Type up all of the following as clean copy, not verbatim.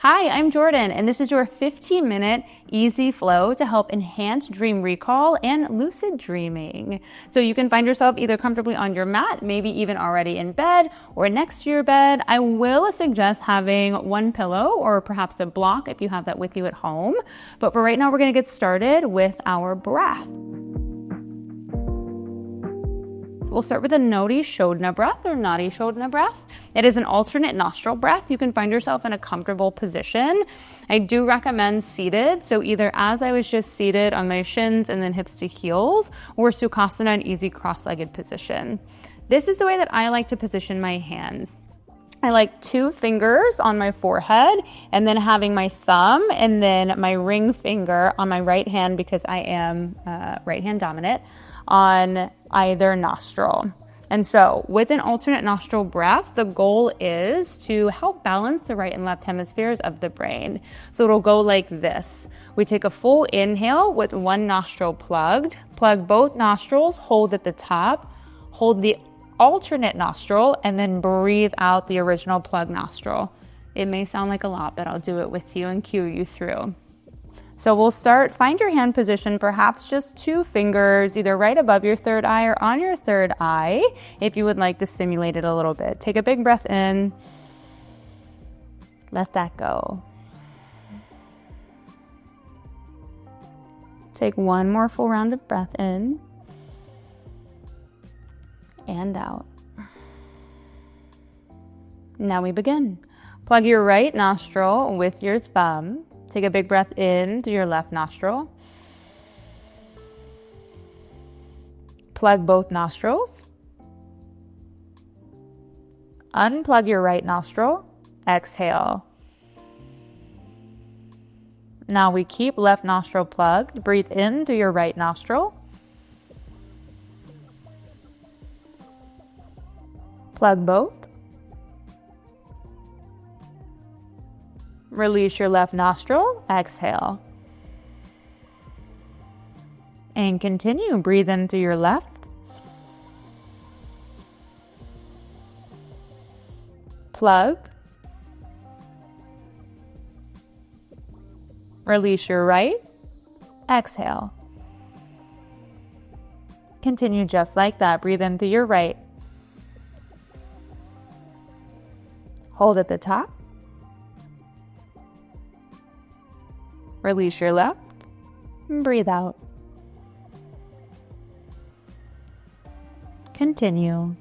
Hi, I'm Jordan, and this is your 15-minute easy flow to help enhance dream recall and lucid dreaming. So you can find yourself either comfortably on your mat, maybe even already in bed or next to your bed. I will suggest having one pillow or perhaps a block if you have that with you at home. But for right now, we're going to get started with our breath. We'll start with a Nodi Shodhana breath or Nadi Shodhana breath. It is an alternate nostril breath. You can find yourself in a comfortable position. I do recommend seated, so either as I was just seated on my shins and then hips to heels, or Sukhasana, an easy cross-legged position. This is the way that I like to position my hands. I like 2 fingers on my forehead and then having my thumb and then my ring finger on my right hand, because I am right hand dominant, on either nostril. And so with an alternate nostril breath, the goal is to help balance the right and left hemispheres of the brain. So it'll go like this. We take a full inhale with one nostril plugged, plug both nostrils, hold at the top, hold the alternate nostril, and then breathe out the original plug nostril. It may sound like a lot, but I'll do it with you and cue you through. So we'll start, find your hand position, perhaps just 2 fingers, either right above your third eye or on your third eye, if you would like to stimulate it a little bit. Take a big breath in, let that go. Take one more full round of breath in and out. Now we begin. Plug your right nostril with your thumb. Take a big breath in through your left nostril. Plug both nostrils. Unplug your right nostril. Exhale. Now we keep left nostril plugged. Breathe in through your right nostril. Plug both. Release your left nostril, exhale. And continue, breathe in through your left. Plug. Release your right, exhale. Continue just like that, breathe in through your right. Hold at the top. Release your left, and breathe out. Continue.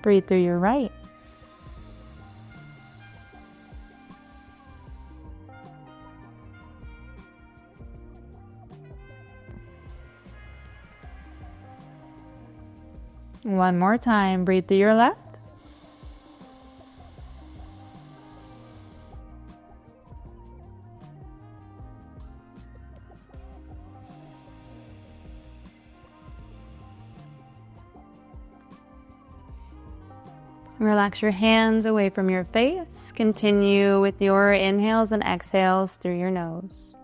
Breathe through your right. One more time, breathe through your left. Relax your hands away from your face. Continue with your inhales and exhales through your nose.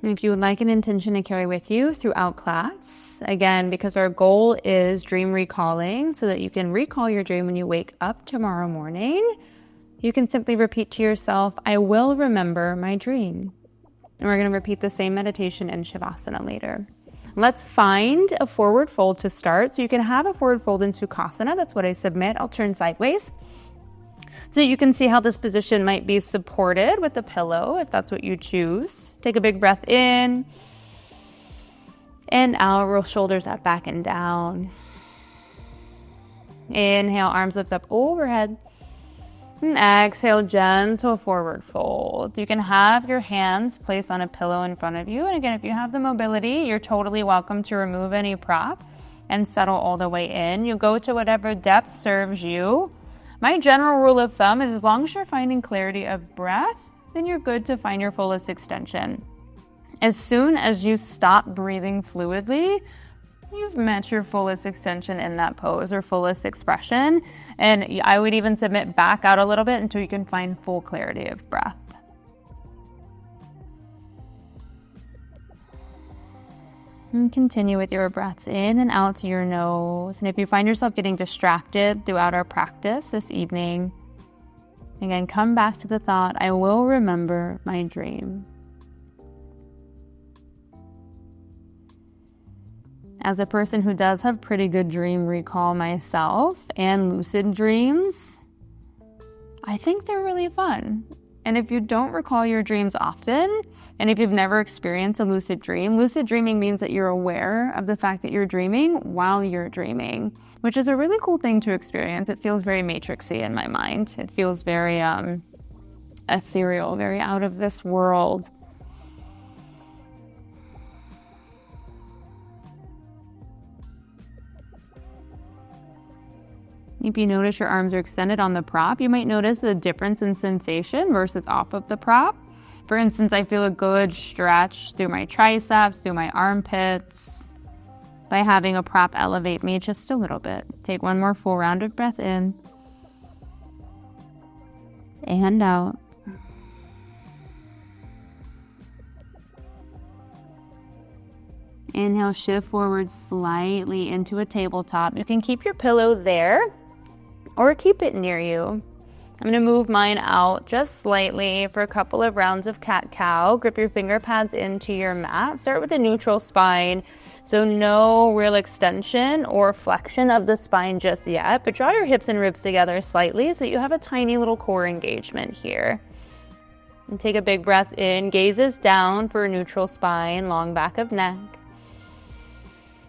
If you would like an intention to carry with you throughout class, again, because our goal is dream recalling so that you can recall your dream when you wake up tomorrow morning, you can simply repeat to yourself, I will remember my dream. And we're going to repeat the same meditation in Shavasana later. Let's find a forward fold to start. So you can have a forward fold in Sukhasana. That's what I submit. I'll turn sideways. So you can see how this position might be supported with a pillow if that's what you choose. Take a big breath in and out. Roll shoulders up, back and down. Inhale, arms lift up overhead. And exhale, gentle forward fold. You can have your hands placed on a pillow in front of you. And again, if you have the mobility, you're totally welcome to remove any prop and settle all the way in. You go to whatever depth serves you. My general rule of thumb is as long as you're finding clarity of breath, then you're good to find your fullest extension. As soon as you stop breathing fluidly, you've met your fullest extension in that pose or fullest expression. And I would even submit back out a little bit until you can find full clarity of breath. And continue with your breaths in and out to your nose. And if you find yourself getting distracted throughout our practice this evening, again, come back to the thought, I will remember my dream. As a person who does have pretty good dream recall myself and lucid dreams, I think they're really fun. And if you don't recall your dreams often, and if you've never experienced a lucid dreaming means that you're aware of the fact that you're dreaming while you're dreaming, which is a really cool thing to experience. It feels very matrixy in my mind. It feels very ethereal, very out of this world. If you notice your arms are extended on the prop, you might notice a difference in sensation versus off of the prop. For instance, I feel a good stretch through my triceps, through my armpits, by having a prop elevate me just a little bit. Take one more full round of breath in and out. Inhale, shift forward slightly into a tabletop. You can keep your pillow there or keep it near you. I'm going to move mine out just slightly for a couple of rounds of cat-cow. Grip your finger pads into your mat. Start with a neutral spine. So no real extension or flexion of the spine just yet, but draw your hips and ribs together slightly so you have a tiny little core engagement here. And take a big breath in, gazes down for a neutral spine, long back of neck.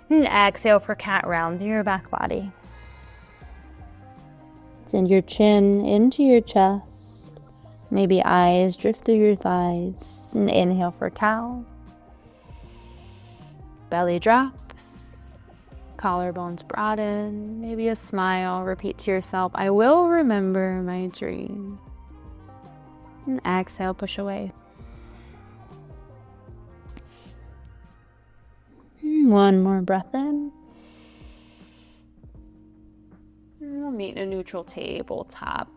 And exhale for cat, round your back body. Send your chin into your chest. Maybe eyes drift through your thighs. And inhale for cow. Belly drops. Collarbones broaden. Maybe a smile. Repeat to yourself, I will remember my dream. And exhale, push away. One more breath in. We'll meet in a neutral tabletop.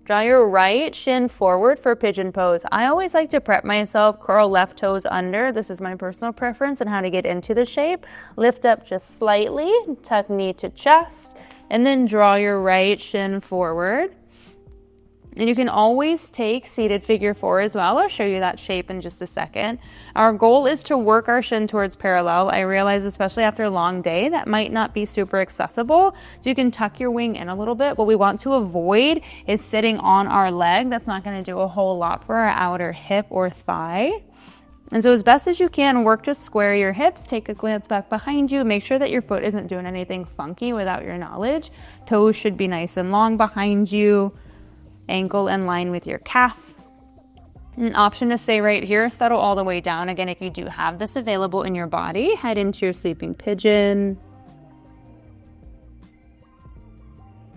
Draw your right shin forward for pigeon pose. I always like to prep myself, curl left toes under. This is my personal preference and how to get into the shape. Lift up just slightly, tuck knee to chest, and then draw your right shin forward. And you can always take seated figure 4 as well. I'll show you that shape in just a second. Our goal is to work our shin towards parallel. I realize, especially after a long day, that might not be super accessible. So you can tuck your wing in a little bit. What we want to avoid is sitting on our leg. That's not going to do a whole lot for our outer hip or thigh. And so as best as you can, work to square your hips. Take a glance back behind you. Make sure that your foot isn't doing anything funky without your knowledge. Toes should be nice and long behind you. Ankle in line with your calf. An option to stay right here, settle all the way down. Again, if you do have this available in your body, head into your sleeping pigeon.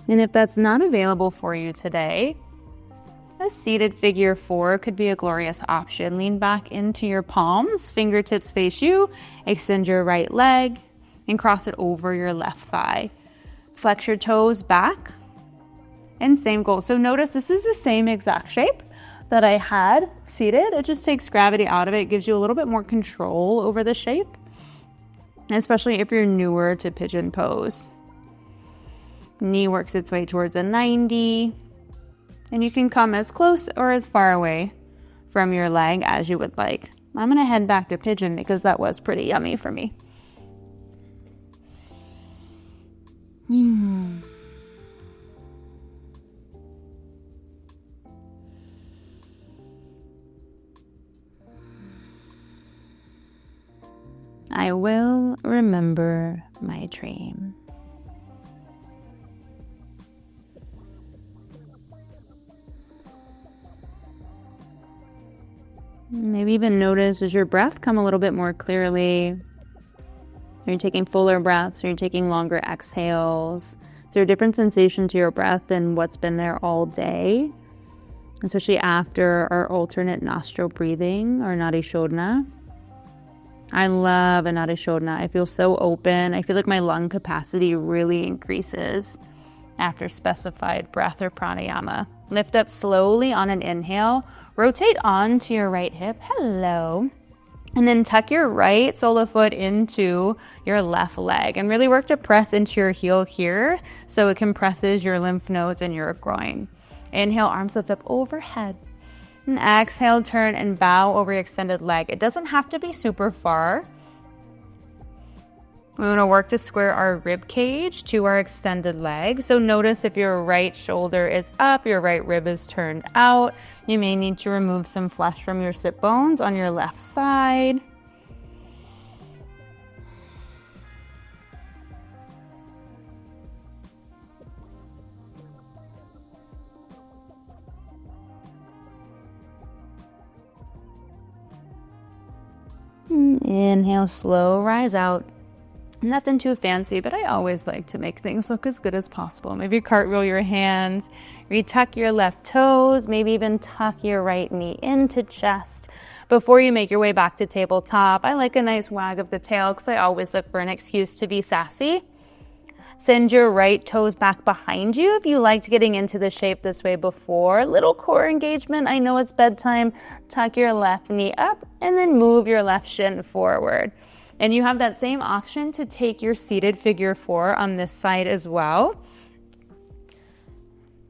And if that's not available for you today, a seated figure 4 could be a glorious option. Lean back into your palms, fingertips face you, extend your right leg, and cross it over your left thigh. Flex your toes back. And same goal. So notice this is the same exact shape that I had seated. It just takes gravity out of it. It gives you a little bit more control over the shape, especially if you're newer to pigeon pose. Knee works its way towards a 90. And you can come as close or as far away from your leg as you would like. I'm going to head back to pigeon because that was pretty yummy for me. I will remember my dream. Maybe even notice, does your breath come a little bit more clearly? Are you taking fuller breaths? Are you taking longer exhales? Is there a different sensation to your breath than what's been there all day? Especially after our alternate nostril breathing, or Nadi Shodhana. I love Anadi Shodhana. I feel so open. I feel like my lung capacity really increases after specified breath or pranayama. Lift up slowly on an inhale. Rotate onto your right hip. Hello. And then tuck your right sole of foot into your left leg and really work to press into your heel here so it compresses your lymph nodes and your groin. Inhale, arms lift up overhead. And exhale, turn and bow over your extended leg. It doesn't have to be super far. We want to work to square our rib cage to our extended leg. So notice if your right shoulder is up, your right rib is turned out. You may need to remove some flesh from your sit bones on your left side. Inhale, slow rise out. Nothing too fancy, but I always like to make things look as good as possible. Maybe cartwheel your hands, retuck your left toes, maybe even tuck your right knee into chest. Before you make your way back to tabletop, I like a nice wag of the tail because I always look for an excuse to be sassy. Send your right toes back behind you if you liked getting into the shape this way before. Little core engagement. I know it's bedtime. Tuck your left knee up and then move your left shin forward. And you have that same option to take your seated figure 4 on this side as well.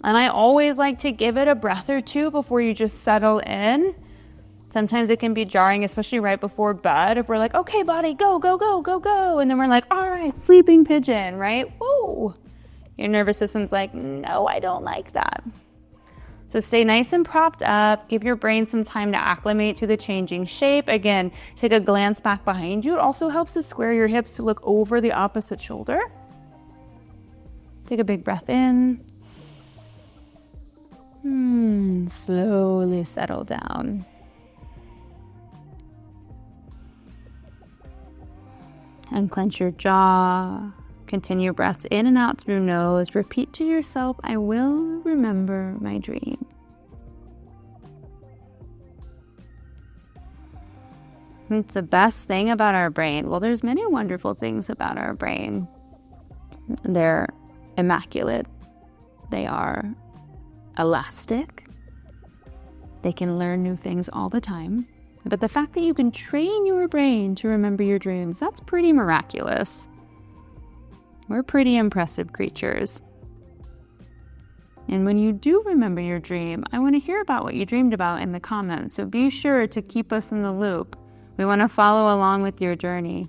And I always like to give it a breath or two before you just settle in. Sometimes it can be jarring, especially right before bed, if we're like, okay, body, go, go, go, go, go. And then we're like, all right, sleeping pigeon, right? Woo! Your nervous system's like, no, I don't like that. So stay nice and propped up. Give your brain some time to acclimate to the changing shape. Again, take a glance back behind you. It also helps to square your hips to look over the opposite shoulder. Take a big breath in. Slowly settle down. Unclench your jaw. Continue breaths in and out through nose. Repeat to yourself, I will remember my dream. It's the best thing about our brain. Well, there's many wonderful things about our brain. They're immaculate. They are elastic. They can learn new things all the time. But the fact that you can train your brain to remember your dreams, that's pretty miraculous. We're pretty impressive creatures. And when you do remember your dream, I want to hear about what you dreamed about in the comments. So be sure to keep us in the loop. We want to follow along with your journey.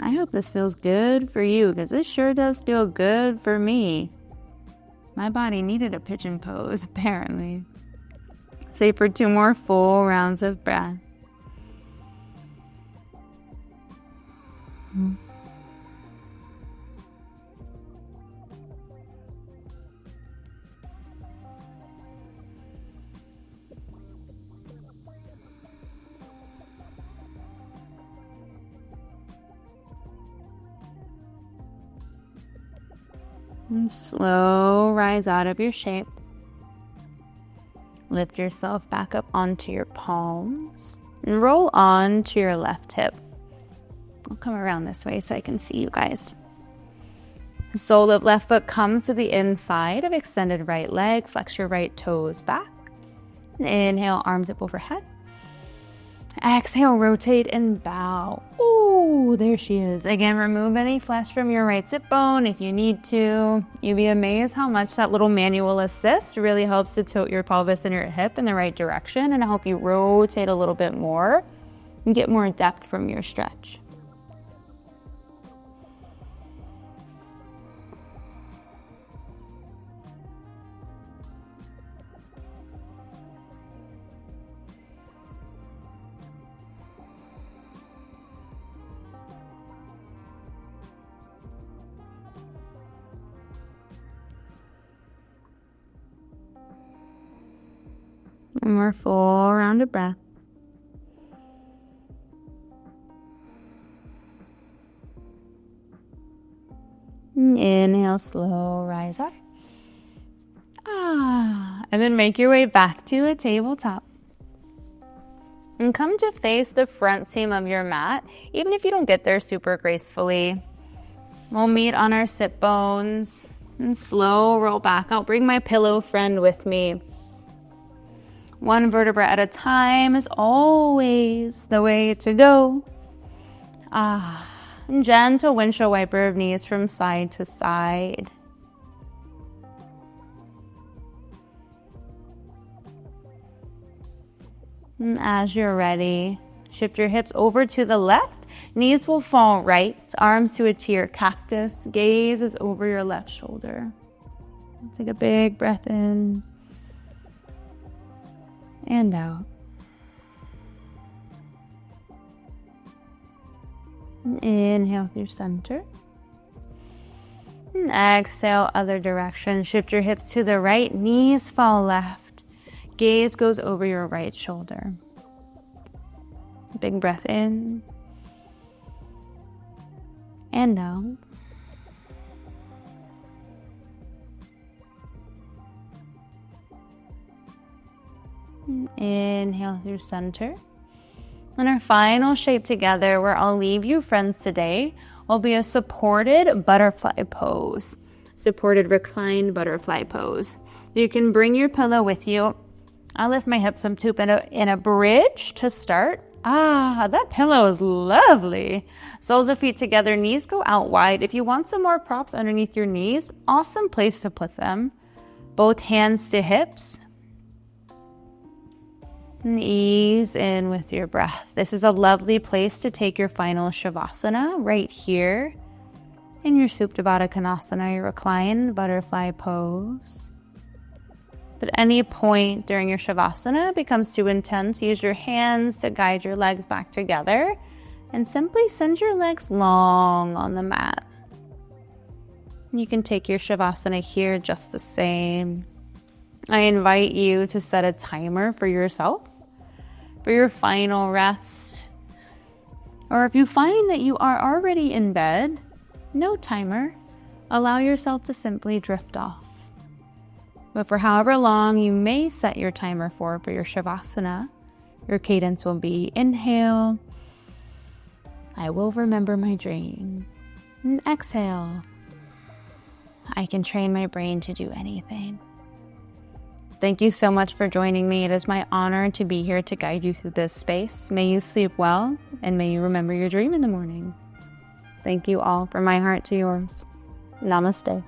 I hope this feels good for you because this sure does feel good for me. My body needed a pigeon pose, apparently. Stay for 2 more full rounds of breath. And slow rise out of your shape. Lift yourself back up onto your palms and roll on to your left hip. I'll come around this way so I can see you guys. The sole of left foot comes to the inside of extended right leg. Flex your right toes back. Inhale, arms up overhead. Exhale, rotate and bow. Ooh, there she is. Again, remove any flesh from your right sit bone if you need to. You'd be amazed how much that little manual assist really helps to tilt your pelvis and your hip in the right direction and help you rotate a little bit more and get more depth from your stretch. One more full round of breath. Inhale, slow, rise up. And then make your way back to a tabletop. And come to face the front seam of your mat, even if you don't get there super gracefully. We'll meet on our sit bones and slow roll back. I'll bring my pillow friend with me. One vertebra at a time is always the way to go. Gentle windshield wiper of knees from side to side. And as you're ready, shift your hips over to the left. Knees will fall right, arms to a tier cactus. Gaze is over your left shoulder. Take a big breath in and out. Inhale through center. And exhale, other direction. Shift your hips to the right, knees fall left. Gaze goes over your right shoulder. Big breath in and out. Inhale through center. And our final shape together, where I'll leave you friends today, will be a supported butterfly pose. Supported reclined butterfly pose. You can bring your pillow with you. I'll lift my hips up to in a bridge to start. That pillow is lovely. Soles of feet together, knees go out wide. If you want some more props underneath your knees, awesome place to put them. Both hands to hips. And ease in with your breath. This is a lovely place to take your final Shavasana right here in your Supta Baddha Konasana, your reclined butterfly pose. But at any point during your Shavasana becomes too intense, use your hands to guide your legs back together and simply send your legs long on the mat. You can take your Shavasana here just the same. I invite you to set a timer for yourself for your final rest. Or if you find that you are already in bed, no timer. Allow yourself to simply drift off. But for however long you may set your timer for your Shavasana, your cadence will be inhale, I will remember my dream. And exhale, I can train my brain to do anything. Thank you so much for joining me. It is my honor to be here to guide you through this space. May you sleep well, and may you remember your dream in the morning. Thank you all from my heart to yours. Namaste.